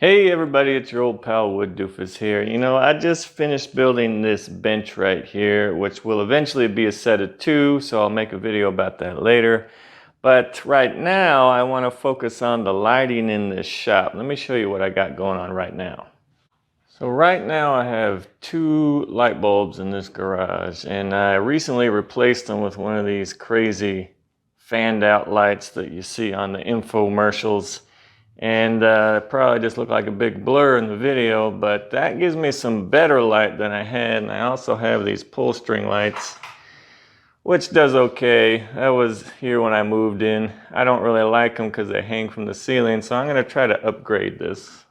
Hey everybody, it's your old pal Wood Doofus here. I just finished building this bench right here, which will eventually be a set of two, so I'll make a video about that later. But right now, I want to focus on the lighting in this shop. Let me show you what I got going on right now. So right now I have two light bulbs in this garage, and I recently replaced them with one of these crazy fanned out lights that you see on the infomercials. And it probably just looked like a big blur in the video, but that gives me some better light than I had. And I also have these pull string lights, which does okay. That was here when I moved in. I don't really like them because they hang from the ceiling, so I'm going to try to upgrade this.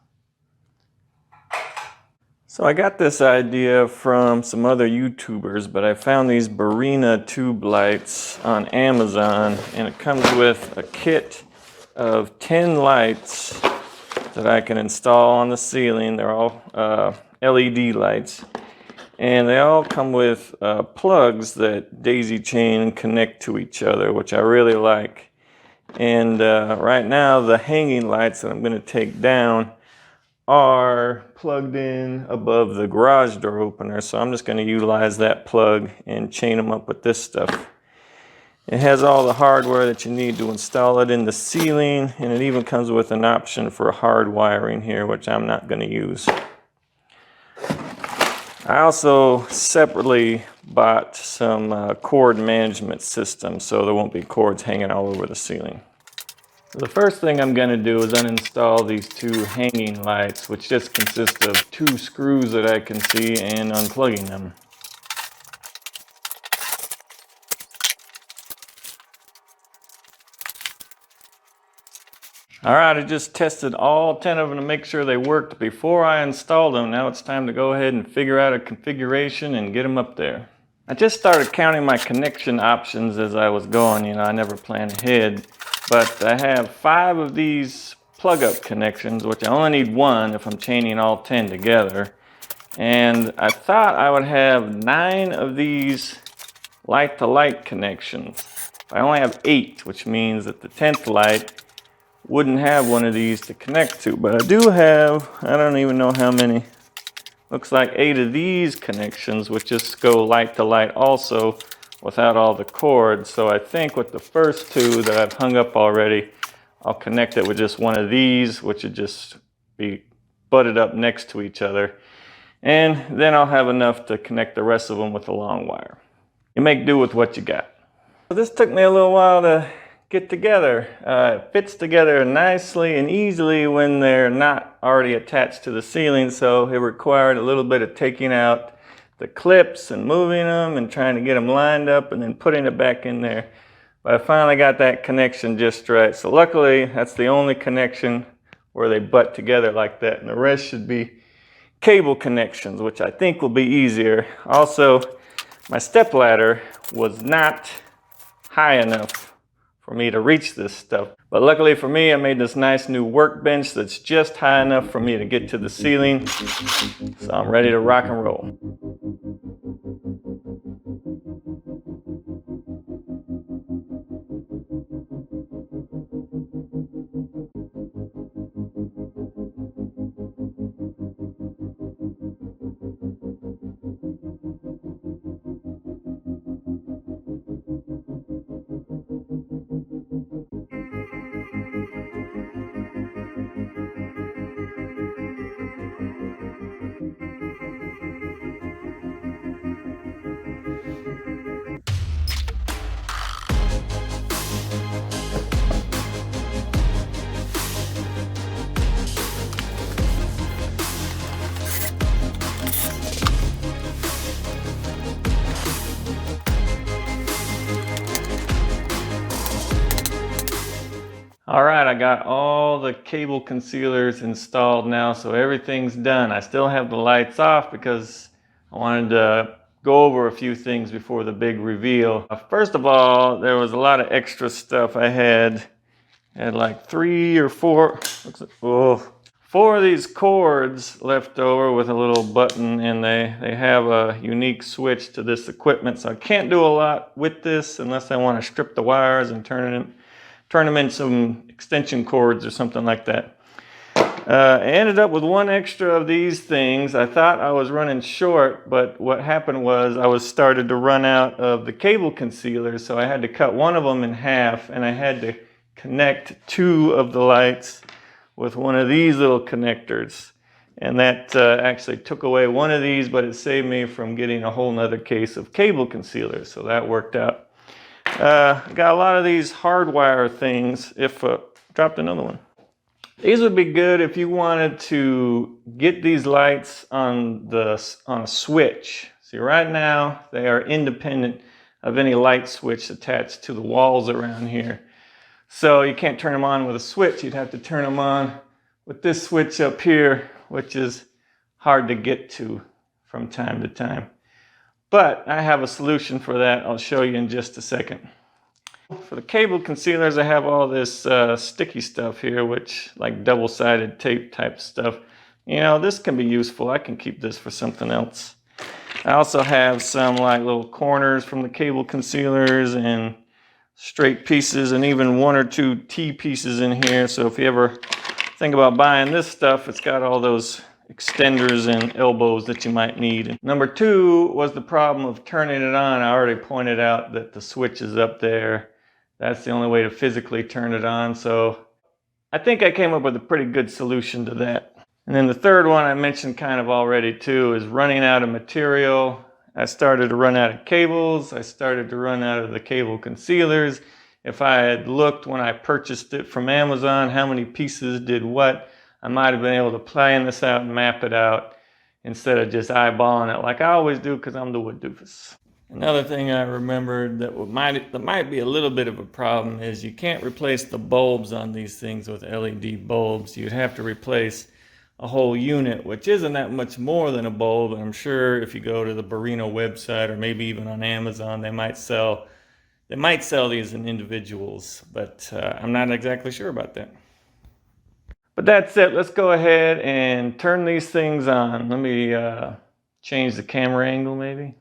So I got this idea from some other YouTubers, but I found these Barina tube lights on Amazon, and it comes with a kit of 10 lights that I can install on the ceiling. They're all LED lights, and they all come with plugs that daisy chain and connect to each other, which I really like. And right now the hanging lights that I'm going to take down are plugged in above the garage door opener, so I'm just going to utilize that plug and chain them up with this stuff. It has all the hardware that you need to install it in the ceiling, and it even comes with an option for hard wiring here, which I'm not going to use. I also separately bought some cord management systems, so there won't be cords hanging all over the ceiling. So the first thing I'm going to do is uninstall these two hanging lights, which just consist of two screws that I can see, and unplugging them. Alright, I just tested all 10 of them to make sure they worked before I installed them. Now it's time to go ahead and figure out a configuration and get them up there. I just started counting my connection options as I was going. I never plan ahead. But I have 5 of these plug-up connections, which I only need 1 if I'm chaining all 10 together. And I thought I would have 9 of these light-to-light connections. I only have 8, which means that the 10th light wouldn't have one of these to connect to, but I do have, I don't even know how many, looks like 8 of these connections, which just go light to light also without all the cords. So I think with the first 2 that I've hung up already, I'll connect it with just one of these, which would just be butted up next to each other. And then I'll have enough to connect the rest of them with a long wire. You make do with what you got. So this took me a little while to get together. It fits together nicely and easily when they're not already attached to the ceiling, so it required a little bit of taking out the clips and moving them and trying to get them lined up and then putting it back in there. But I finally got that connection just right. So luckily that's the only connection where they butt together like that, and the rest should be cable connections, which I think will be easier. Also, my stepladder was not high enough for me to reach this stuff. But luckily for me, I made this nice new workbench that's just high enough for me to get to the ceiling. So I'm ready to rock and roll. Alright, I got all the cable concealers installed now, so everything's done. I still have the lights off because I wanted to go over a few things before the big reveal. First of all, there was a lot of extra stuff I had. I had like 3 or 4, 4 of these cords left over with a little button, and they have a unique switch to this equipment, so I can't do a lot with this unless I want to strip the wires and turn them in some extension cords or something like that. I ended up with one extra of these things. I thought I was running short, but what happened was I was started to run out of the cable concealers, so I had to cut one of them in half, and I had to connect two of the lights with one of these little connectors. And that actually took away one of these, but it saved me from getting a whole nother case of cable concealers, so that worked out. Got a lot of these hardwire things. Dropped another one. These would be good if you wanted to get these lights on a switch. See, right now they are independent of any light switch attached to the walls around here. So you can't turn them on with a switch. You'd have to turn them on with this switch up here, which is hard to get to from time to time. But I have a solution for that. I'll show you in just a second. For the cable concealers, I have all this sticky stuff here, which like double-sided tape type stuff. You know, this can be useful. I can keep this for something else. I also have some like little corners from the cable concealers and straight pieces and even one or two T pieces in here. So if you ever think about buying this stuff, it's got all those extenders and elbows that you might need. And number two was the problem of turning it on. I already pointed out that the switch is up there. That's the only way to physically turn it on. So I think I came up with a pretty good solution to that. And then the third one I mentioned kind of already too is running out of material. I started to run out of cables. I started to run out of the cable concealers. If I had looked when I purchased it from Amazon, how many pieces did what, I might have been able to plan this out and map it out instead of just eyeballing it like I always do because I'm the wood doofus. Another thing I remembered that might be a little bit of a problem is you can't replace the bulbs on these things with LED bulbs. You'd have to replace a whole unit, which isn't that much more than a bulb. And I'm sure if you go to the Barino website or maybe even on Amazon, they might sell these in individuals, but I'm not exactly sure about that. But that's it. Let's go ahead and turn these things on. Let me change the camera angle maybe.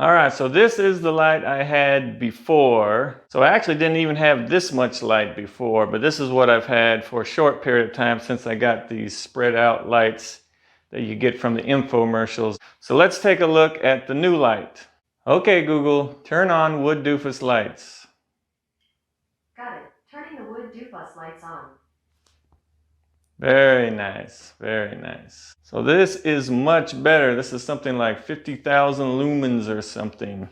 All right, so this is the light I had before. So I actually didn't even have this much light before, but this is what I've had for a short period of time since I got these spread out lights that you get from the infomercials. So let's take a look at the new light. Okay, Google, turn on Wood Doofus lights. Got it. Turning the Wood Doofus lights on. Very nice, very nice. So this is much better. This is something like 50,000 lumens or something.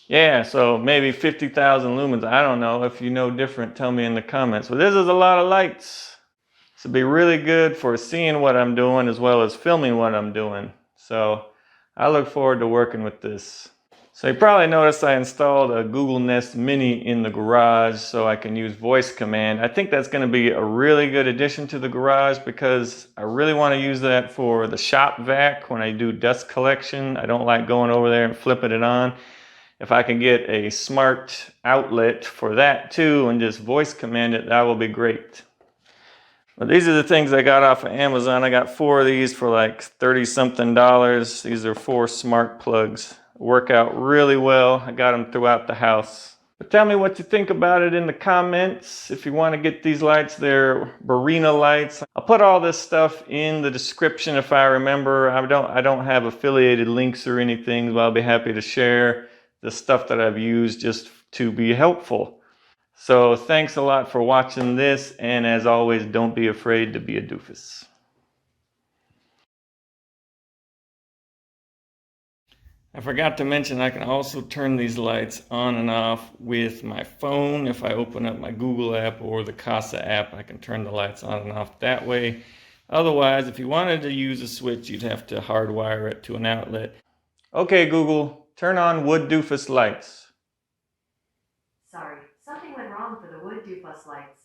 Yeah, so maybe 50,000 lumens. I don't know. If you know different, tell me in the comments. But this is a lot of lights. This will be really good for seeing what I'm doing as well as filming what I'm doing. So I look forward to working with this. So you probably noticed I installed a Google Nest Mini in the garage so I can use voice command. I think that's going to be a really good addition to the garage because I really want to use that for the shop vac when I do dust collection. I don't like going over there and flipping it on. If I can get a smart outlet for that too and just voice command it, that will be great. But these are the things I got off of Amazon. I got 4 of these for like $30-something. These are 4 smart plugs. Work out really well. I got them throughout the house. But tell me what you think about it in the comments. If you want to get these lights, they're Barino lights. I'll put all this stuff in the description if I remember. I don't have affiliated links or anything, but I'll be happy to share the stuff that I've used just to be helpful. So thanks a lot for watching this, and as always, don't be afraid to be a doofus. I forgot to mention I can also turn these lights on and off with my phone. If I open up my Google app or the Casa app, I can turn the lights on and off that way. Otherwise, if you wanted to use a switch, you'd have to hardwire it to an outlet. Okay, Google, turn on Wood Doofus lights. Sorry, something went wrong for the Wood Doofus lights.